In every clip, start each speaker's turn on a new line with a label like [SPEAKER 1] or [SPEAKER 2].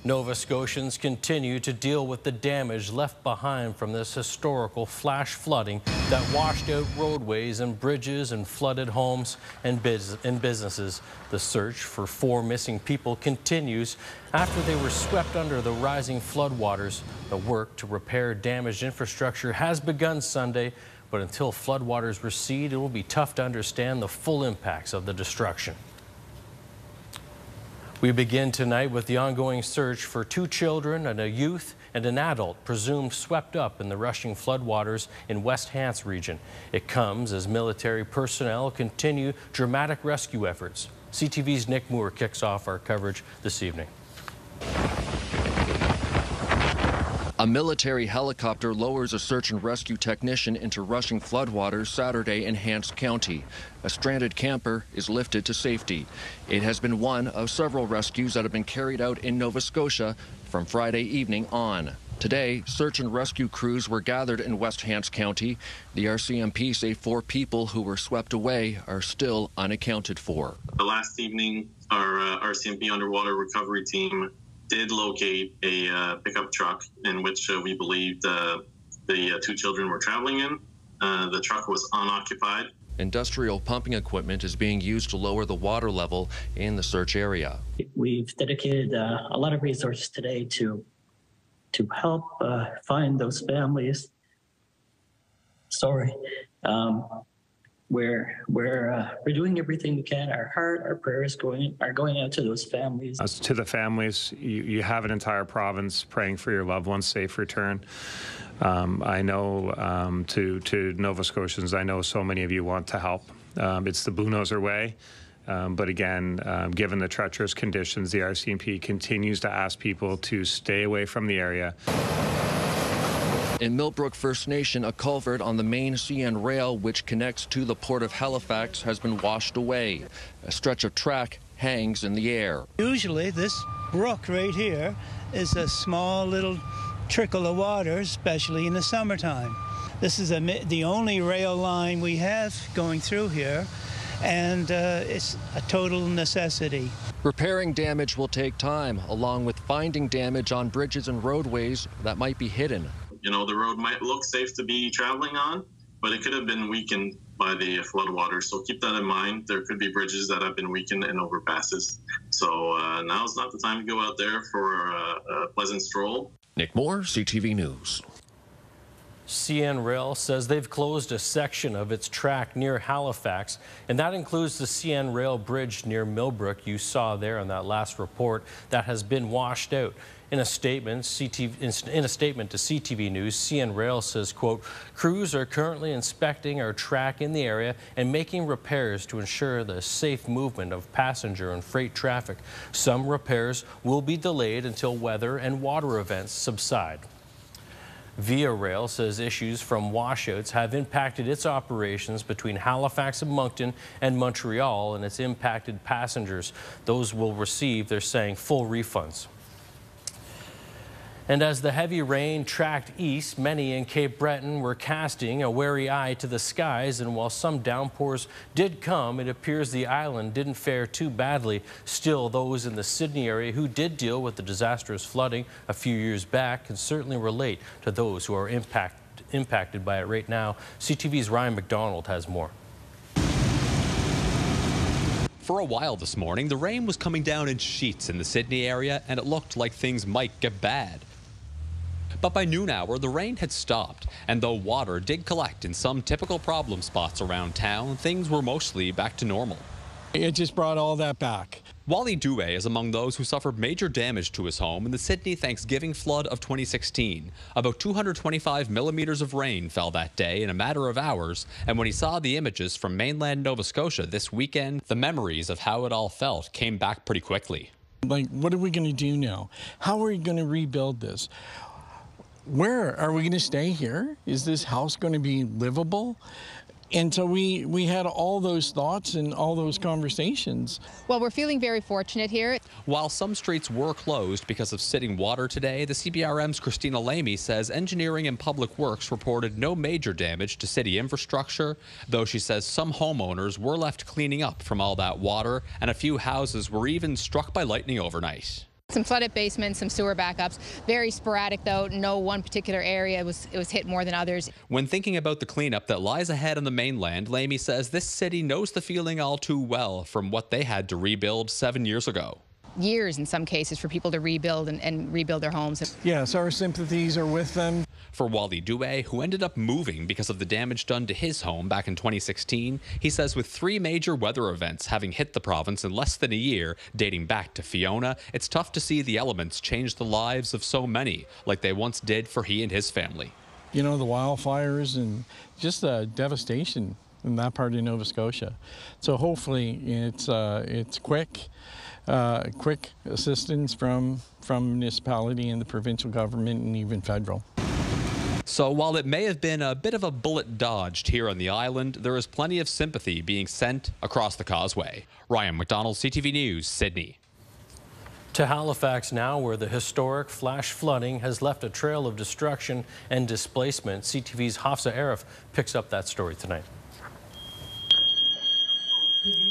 [SPEAKER 1] Nova Scotians continue to deal with the damage left behind from this historical flash flooding that washed out roadways and bridges and flooded homes and businesses. The search for 4 missing people continues after they were swept under the rising floodwaters. The work to repair damaged infrastructure has begun Sunday, but until floodwaters recede, it will be tough to understand the full impacts of the destruction. We begin tonight with the ongoing search for 2 children and a youth and an adult presumed swept up in the rushing floodwaters in West Hants region. It comes as military personnel continue dramatic rescue efforts. CTV's Nick Moore kicks off our coverage this evening.
[SPEAKER 2] A military helicopter lowers a search and rescue technician into rushing floodwaters Saturday in Hants County. A stranded camper is lifted to safety. It has been one of several rescues that have been carried out in Nova Scotia from Friday evening on. Today, search and rescue crews were gathered in West Hants County. The RCMP say 4 people who were swept away are still unaccounted for.
[SPEAKER 3] Last evening, our RCMP underwater recovery team did locate a pickup truck in which we believed the 2 children were traveling in. The truck was unoccupied.
[SPEAKER 2] Industrial pumping equipment is being used to lower the water level in the search area.
[SPEAKER 4] We've dedicated a lot of resources today to help find those families. Sorry. We're doing everything we can. Our prayers are going out to those families.
[SPEAKER 5] As to the families, you have an entire province praying for your loved one's safe return. I know to Nova Scotians, I know so many of you want to help. It's the Bulldozer way. But again, given the treacherous conditions, the RCMP continues to ask people to stay away from the area.
[SPEAKER 2] In Millbrook First Nation, a culvert on the main CN rail, which connects to the Port of Halifax, has been washed away. A stretch of track hangs in the air.
[SPEAKER 6] Usually this brook right here is a small little trickle of water, especially in the summertime. This is the only rail line we have going through here, and it's a total necessity.
[SPEAKER 2] Repairing damage will take time, along with finding damage on bridges and roadways that might be hidden.
[SPEAKER 3] You know, the road might look safe to be traveling on, but it could have been weakened by the floodwaters. So keep that in mind. There could be bridges that have been weakened and overpasses. So now's not the time to go out there for a pleasant stroll.
[SPEAKER 2] Nick Moore, CTV News.
[SPEAKER 1] CN Rail says they've closed a section of its track near Halifax, and that includes the CN Rail bridge near Millbrook you saw there in that last report that has been washed out. In a statement to CTV News, CN Rail says, quote, crews are currently inspecting our track in the area and making repairs to ensure the safe movement of passenger and freight traffic. Some repairs will be delayed until weather and water events subside. Via Rail says issues from washouts have impacted its operations between Halifax and Moncton and Montreal, and it's impacted passengers. Those will receive, they're saying, full refunds. And as the heavy rain tracked east, many in Cape Breton were casting a wary eye to the skies, and while some downpours did come, it appears the island didn't fare too badly. Still, those in the Sydney area who did deal with the disastrous flooding a few years back can certainly relate to those who are impacted by it right now. CTV's Ryan McDonald has more.
[SPEAKER 7] For a while this morning, the rain was coming down in sheets in the Sydney area, and it looked like things might get bad. But by noon hour, the rain had stopped, and though water did collect in some typical problem spots around town, things were mostly back to normal.
[SPEAKER 8] It just brought all that back.
[SPEAKER 7] Wally Dewey is among those who suffered major damage to his home in the Sydney Thanksgiving flood of 2016. About 225 millimeters of rain fell that day in a matter of hours, and when he saw the images from mainland Nova Scotia this weekend, the memories of how it all felt came back pretty quickly.
[SPEAKER 8] Like, what are we going to do now? How are we going to rebuild this? Where are we going to stay here? Is this house going to be livable? And so we had all those thoughts and all those conversations.
[SPEAKER 9] Well, we're feeling very fortunate here.
[SPEAKER 7] While some streets were closed because of sitting water today, the CBRM's Christina Lamy says engineering and public works reported no major damage to city infrastructure, though she says some homeowners were left cleaning up from all that water, and a few houses were even struck by lightning overnight.
[SPEAKER 9] Some flooded basements, some sewer backups. Very sporadic, though. No one particular area was hit more than others.
[SPEAKER 7] When thinking about the cleanup that lies ahead on the mainland, Lamy says this city knows the feeling all too well from what they had to rebuild 7 years ago.
[SPEAKER 9] Years, in some cases, for people to rebuild and rebuild their homes.
[SPEAKER 8] Yes, our sympathies are with them.
[SPEAKER 7] For Wally Douay, who ended up moving because of the damage done to his home back in 2016, he says with 3 major weather events having hit the province in less than a year, dating back to Fiona, it's tough to see the elements change the lives of so many, like they once did for he and his family.
[SPEAKER 8] You know, the wildfires and just the devastation in that part of Nova Scotia. So hopefully it's quick assistance from municipality and the provincial government and even federal.
[SPEAKER 7] So while it may have been a bit of a bullet dodged here on the island, there is plenty of sympathy being sent across the causeway. Ryan McDonald, CTV News, Sydney.
[SPEAKER 1] To Halifax now, where the historic flash flooding has left a trail of destruction and displacement. CTV's Hafsa Arif picks up that story tonight.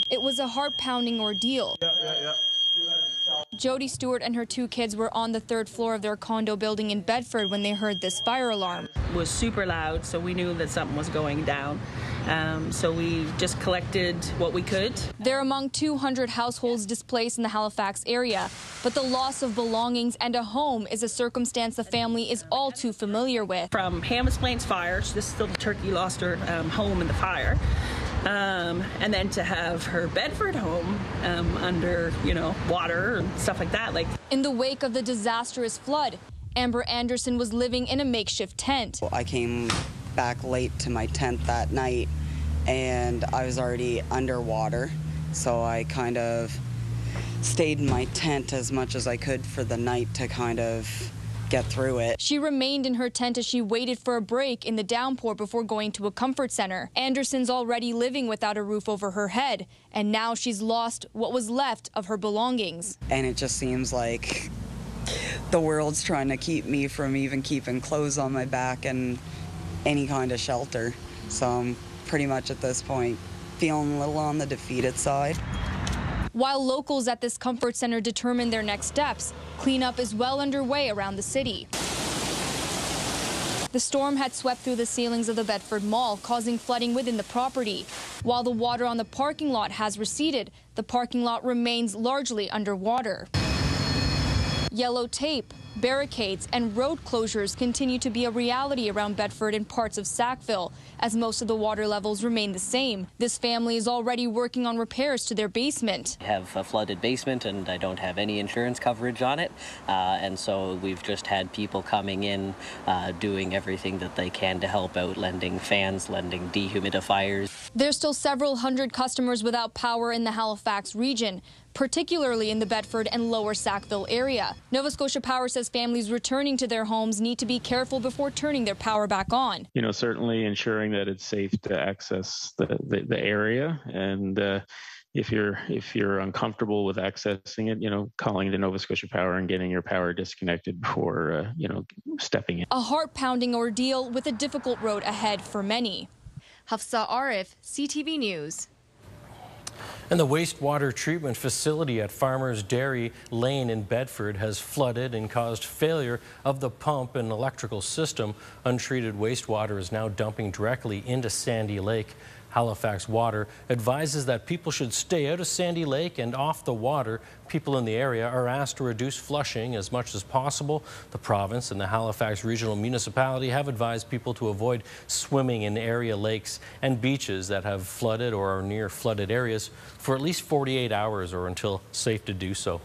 [SPEAKER 10] It was a heart-pounding ordeal. Jody Stewart and her 2 kids were on the 3rd floor of their condo building in Bedford when they heard this fire alarm.
[SPEAKER 11] It was super loud, so we knew that something was going down. So we just collected what we could.
[SPEAKER 10] They're among 200 households displaced in the Halifax area, but the loss of belongings and a home is a circumstance the family is all too familiar with.
[SPEAKER 11] From Hamas Plains fire, this little turkey lost her home in the fire. And then to have her Bedford home under, water and stuff like that.
[SPEAKER 10] In the wake of the disastrous flood, Amber Anderson was living in a makeshift tent.
[SPEAKER 12] I came back late to my tent that night, and I was already underwater, so I kind of stayed in my tent as much as I could for the night to kind of get through it.
[SPEAKER 10] She remained in her tent as she waited for a break in the downpour before going to a comfort center. Anderson's already living without a roof over her head, and now she's lost what was left of her belongings.
[SPEAKER 12] And it just seems like the world's trying to keep me from even keeping clothes on my back and any kind of shelter. So I'm pretty much at this point feeling a little on the defeated side.
[SPEAKER 10] While locals at this comfort center determine their next steps, cleanup is well underway around the city. The storm had swept through the ceilings of the Bedford Mall, causing flooding within the property. While the water on the parking lot has receded, the parking lot remains largely underwater. Yellow tape, barricades, and road closures continue to be a reality around Bedford and parts of Sackville, as most of the water levels remain the same. This family is already working on repairs to their basement.
[SPEAKER 13] I have a flooded basement and I don't have any insurance coverage on it, and so we've just had people coming in doing everything that they can to help out, lending fans, lending dehumidifiers.
[SPEAKER 10] There's still several hundred customers without power in the Halifax region, particularly in the Bedford and Lower Sackville area. Nova Scotia Power says families returning to their homes need to be careful before turning their power back on.
[SPEAKER 14] Certainly ensuring that it's safe to access the area, and if you're uncomfortable with accessing it, calling the Nova Scotia Power and getting your power disconnected before stepping in.
[SPEAKER 10] A heart-pounding ordeal with a difficult road ahead for many. Hafsa Arif, CTV News.
[SPEAKER 1] And the wastewater treatment facility at Farmers Dairy Lane in Bedford has flooded and caused failure of the pump and electrical system. Untreated wastewater is now dumping directly into Sandy Lake. Halifax Water advises that people should stay out of Sandy Lake and off the water. People in the area are asked to reduce flushing as much as possible. The province and the Halifax Regional Municipality have advised people to avoid swimming in area lakes and beaches that have flooded or are near flooded areas for at least 48 hours or until safe to do so.